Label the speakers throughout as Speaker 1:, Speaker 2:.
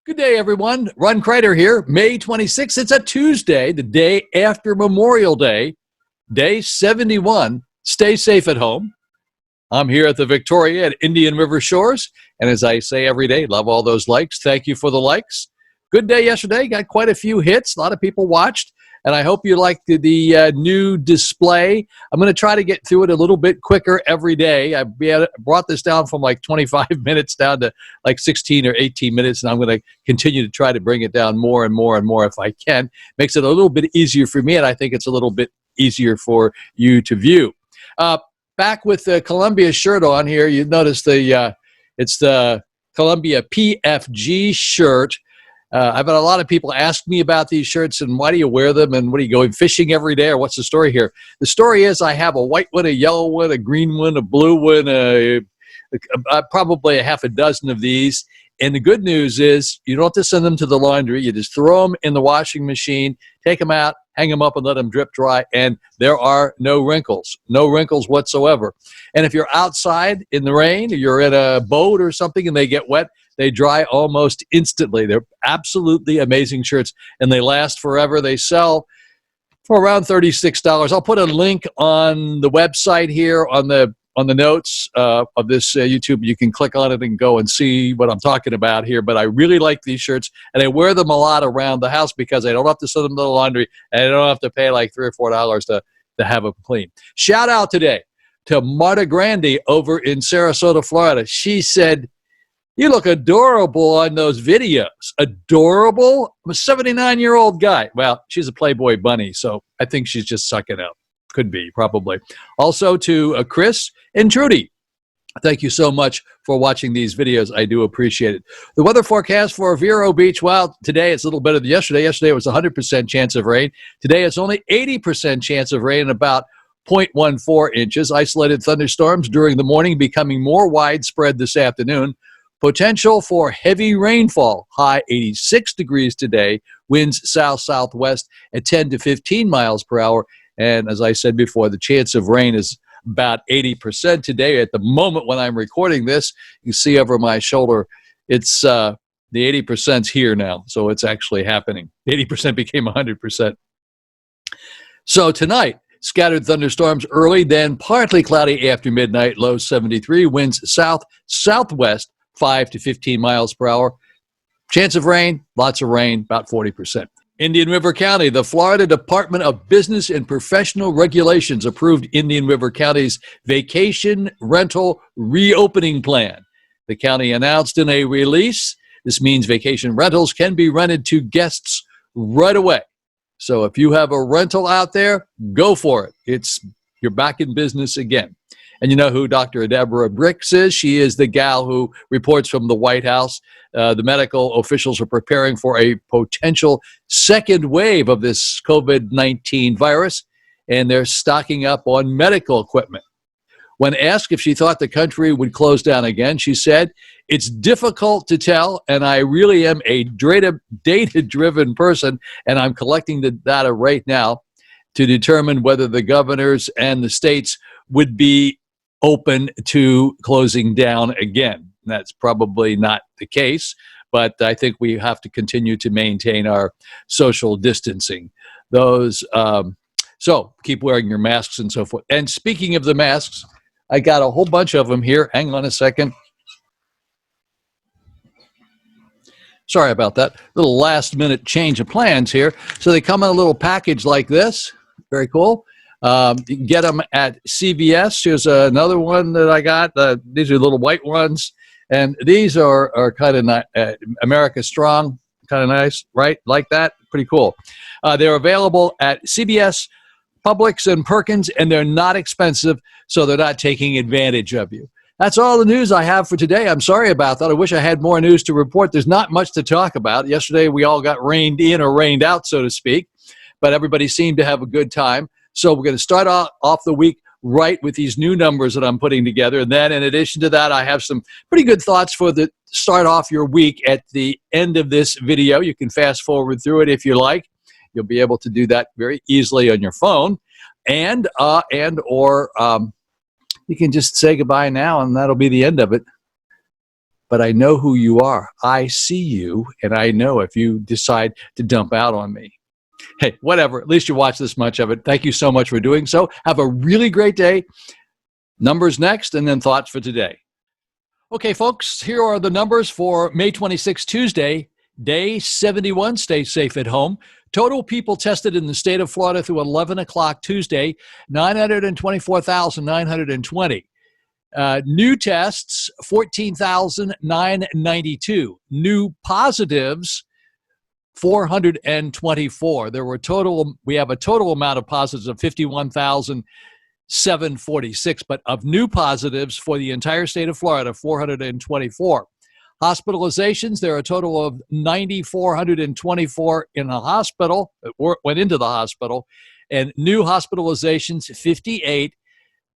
Speaker 1: Good day, everyone. Ron Crider here. May 26th. It's a Tuesday, the day after Memorial Day, day 71. Stay safe at home. I'm here at the Victoria at Indian River Shores. And as I say every day, love all those likes. Thank you for the likes. Good day yesterday. Got quite a few hits. A lot of people watched. And I hope you liked the new display. I'm going to try to get through it a little bit quicker every day. I brought this down from like 25 minutes down to like 16 or 18 minutes, and I'm going to continue to try to bring it down more and more and more if I can. Makes it a little bit easier for me, and I think it's a little bit easier for you to view. Back with the Columbia shirt on here, you notice it's the Columbia PFG shirt. I've had a lot of people ask me about these shirts and why do you wear them and what are you going fishing every day or what's the story here? The story is I have a white one, a yellow one, a green one, a blue one, probably a half a dozen of these. And the good news is you don't have to send them to the laundry. You just throw them in the washing machine, take them out, hang them up and let them drip dry, and there are no wrinkles whatsoever. And if you're outside in the rain or you're in a boat or something and they get wet, they dry almost instantly. They're absolutely amazing shirts, and they last forever. They sell for around $36. I'll put a link on the website here on the notes of this YouTube. You can click on it and go and see what I'm talking about here. But I really like these shirts, and I wear them a lot around the house because I don't have to send them to the laundry, and I don't have to pay like $3 or $4 to have them clean. Shout out today to Marta Grandy over in Sarasota, Florida. She said, "You look adorable on those videos." Adorable? I'm a 79-year-old guy. Well, she's a Playboy bunny, so I think she's just sucking up. Could be, probably. Also to Chris and Trudi. Thank you so much for watching these videos. I do appreciate it. The weather forecast for Vero Beach, well, today it's a little better than yesterday. Yesterday it was 100% chance of rain. Today it's only 80% chance of rain and about 0.14 inches. Isolated thunderstorms during the morning becoming more widespread this afternoon. Potential for heavy rainfall, high 86 degrees today, winds south-southwest at 10 to 15 miles per hour. And as I said before, the chance of rain is about 80% today. At the moment when I'm recording this, you see over my shoulder, it's the 80%'s here now, so it's actually happening. 80% became 100%. So tonight, scattered thunderstorms early, then partly cloudy after midnight, low 73, winds south-southwest, 5 to 15 miles per hour. Chance of rain, lots of rain, about 40%. Indian River County, the Florida Department of Business and Professional Regulations approved Indian River County's vacation rental reopening plan. The county announced in a release, this means vacation rentals can be rented to guests right away. So if you have a rental out there, go for it. You're back in business again. And you know who Dr. Deborah Bricks is? She is the gal who reports from the White House. The medical officials are preparing for a potential second wave of this COVID-19 virus, and they're stocking up on medical equipment. When asked if she thought the country would close down again, she said, "It's difficult to tell, and I really am a data-driven person, and I'm collecting the data right now to determine whether the governors and the states would be open to closing down again." That's probably not the case, but I think we have to continue to maintain our social distancing. So keep wearing your masks and so forth. And speaking of the masks, I got a whole bunch of them here. Hang on a second. Sorry about that. Little last minute change of plans here. So they come in a little package like this. Very cool. You can get them at CVS. Here's another one that I got. These are little white ones. And these are kind of America Strong, kind of nice, right? Like that? Pretty cool. They're available at CVS, Publix, and Perkins, and they're not expensive, so they're not taking advantage of you. That's all the news I have for today. I'm sorry about that. I wish I had more news to report. There's not much to talk about. Yesterday, we all got rained in or rained out, so to speak, but everybody seemed to have a good time. So we're going to start off the week right with these new numbers that I'm putting together. And then in addition to that, I have some pretty good thoughts for the start off your week at the end of this video. You can fast forward through it if you like. You'll be able to do that very easily on your phone. Or you can just say goodbye now, and that'll be the end of it. but I know who you are. I see you, and I know if you decide to dump out on me. Hey, whatever. At least you watch this much of it. Thank you so much for doing so. Have a really great day. Numbers next, and then thoughts for today. Okay, folks, here are the numbers for May 26, Tuesday, day 71. Stay safe at home. Total people tested in the state of Florida through 11 o'clock Tuesday, 924,920. New tests, 14,992. New positives, 424. We have a total amount of positives of 51,746, but of new positives for the entire state of Florida, 424. Hospitalizations, there are a total of 9,424 in the hospital, went into the hospital, and new hospitalizations, 58.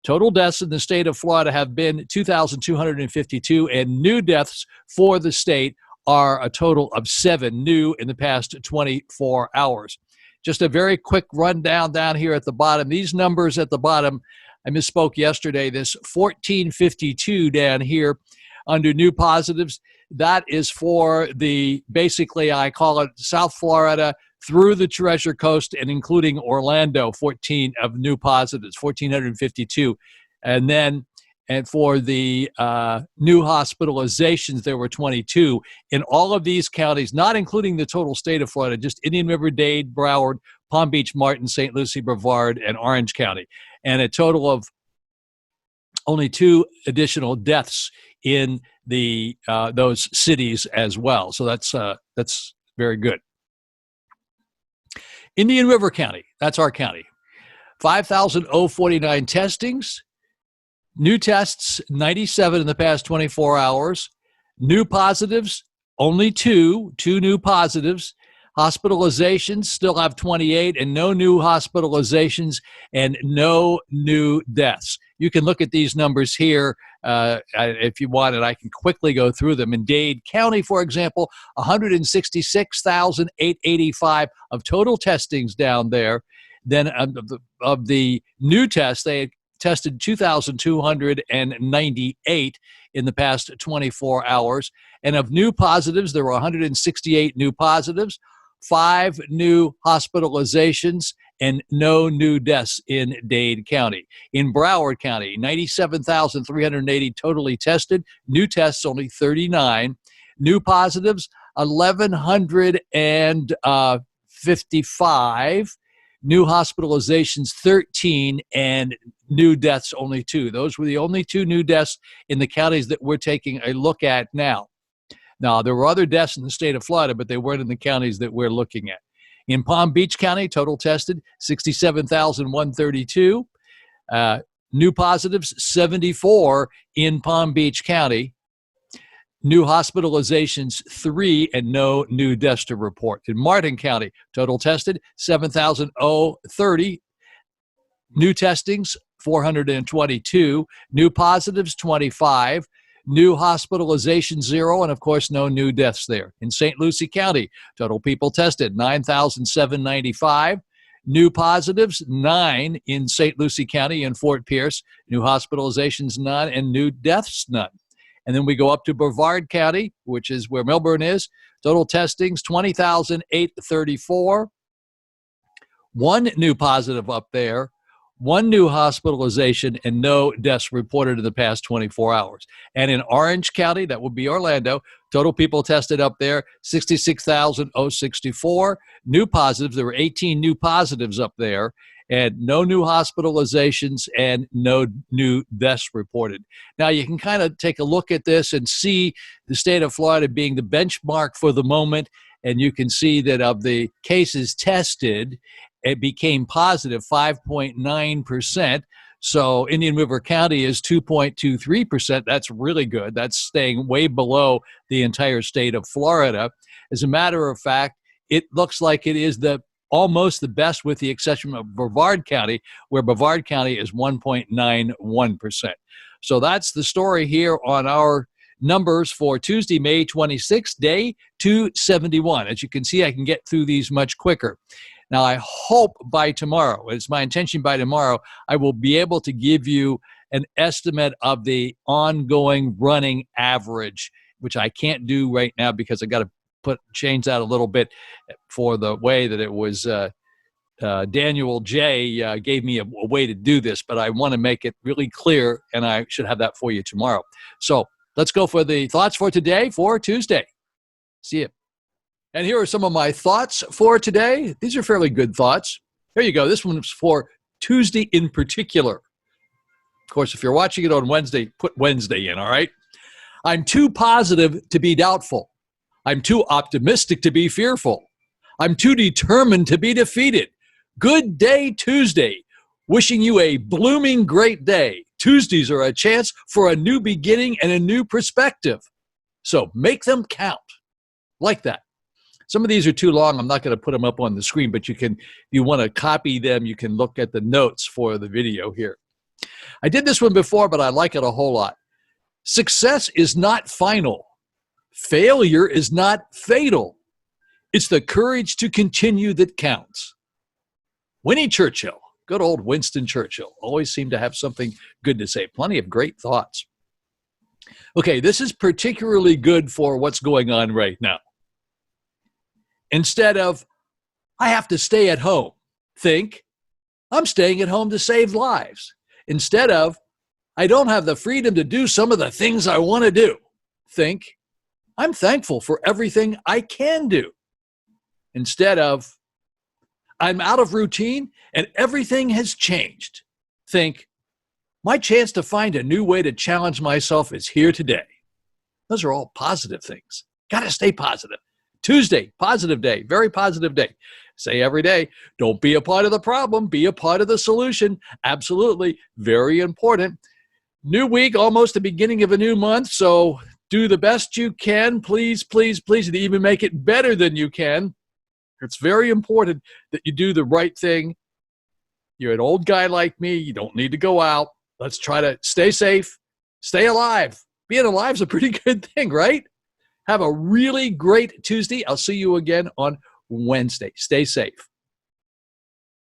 Speaker 1: Total deaths in the state of Florida have been 2,252, and new deaths for the state are a total of 7 new in the past 24 hours. Just a very quick rundown down here at the bottom. These numbers at the bottom, I misspoke yesterday, this 1452 down here under new positives, that is for basically I call it South Florida through the Treasure Coast and including Orlando, 14 of new positives, 1,452. And for the new hospitalizations, there were 22 in all of these counties, not including the total state of Florida, just Indian River, Dade, Broward, Palm Beach, Martin, St. Lucie, Brevard, and Orange County. And a total of only 2 additional deaths in those cities as well. So that's very good. Indian River County, that's our county. 5,049 testings. New tests, 97 in the past 24 hours. New positives, only 2 new positives. Hospitalizations still have 28 and no new hospitalizations and no new deaths. You can look at these numbers here if you want, and I can quickly go through them. In Dade County, for example, 166,885 of total testings down there. Then of the new tests, they tested 2,298 in the past 24 hours. And of new positives, there were 168 new positives, 5 new hospitalizations, and no new deaths in Dade County. In Broward County, 97,380 totally tested. New tests, only 39. New positives, 1,155. New hospitalizations, 13, and new deaths, only 2. Those were the only 2 new deaths in the counties that we're taking a look at now. Now, there were other deaths in the state of Florida, but they weren't in the counties that we're looking at. In Palm Beach County, total tested, 67,132. New positives, 74 in Palm Beach County. New hospitalizations, 3, and no new deaths to report. In Martin County, total tested, 7,030. New testings, 422. New positives, 25. New hospitalizations, 0, and of course, no new deaths there. In St. Lucie County, total people tested, 9,795. New positives, 9 in St. Lucie County and Fort Pierce. New hospitalizations, none, and new deaths, none. And then we go up to Brevard County, which is where Melbourne is. Total testings, 20,834. 1 new positive up there, 1 new hospitalization, and no deaths reported in the past 24 hours. And in Orange County, that would be Orlando, total people tested up there, 66,064. New positives, there were 18 new positives up there, and no new hospitalizations and no new deaths reported. Now, you can kind of take a look at this and see the state of Florida being the benchmark for the moment, and you can see that of the cases tested, it became positive 5.9%. So Indian River County is 2.23%. That's really good. That's staying way below the entire state of Florida. As a matter of fact, it looks like it is almost the best, with the exception of Brevard County, where Brevard County is 1.91%. So that's the story here on our numbers for Tuesday, May 26th, day 271. As you can see, I can get through these much quicker. Now, I hope by tomorrow, it's my intention by tomorrow, I will be able to give you an estimate of the ongoing running average which I can't do right now because I got to change that a little bit for the way that it was. Daniel J. Gave me a way to do this, but I want to make it really clear, and I should have that for you tomorrow. So let's go for the thoughts for today for Tuesday. See you. And here are some of my thoughts for today. These are fairly good thoughts. Here you go. This one's for Tuesday in particular. Of course, if you're watching it on Wednesday, put Wednesday in, all right? I'm too positive to be doubtful. I'm too optimistic to be fearful. I'm too determined to be defeated. Good day, Tuesday. Wishing you a blooming great day. Tuesdays are a chance for a new beginning and a new perspective. So make them count. Like that. Some of these are too long. I'm not going to put them up on the screen, but you can, if you want to copy them, you can look at the notes for the video here. I did this one before, but I like it a whole lot. Success is not final. Failure is not fatal. It's the courage to continue that counts. Winnie Churchill, good old Winston Churchill, always seemed to have something good to say. Plenty of great thoughts. Okay, this is particularly good for what's going on right now. Instead of, I have to stay at home, think, I'm staying at home to save lives. Instead of, I don't have the freedom to do some of the things I want to do, think, I'm thankful for everything I can do. Instead of, I'm out of routine and everything has changed, think, my chance to find a new way to challenge myself is here today. Those are all positive things. Got to stay positive. Tuesday, positive day, very positive day. Say every day, don't be a part of the problem, be a part of the solution. Absolutely, very important. New week, almost the beginning of a new month, so do the best you can, please, please, please, and even make it better than you can. It's very important that you do the right thing. You're an old guy like me. You don't need to go out. Let's try to stay safe, stay alive. Being alive is a pretty good thing, right? Have a really great Tuesday. I'll see you again on Wednesday. Stay safe.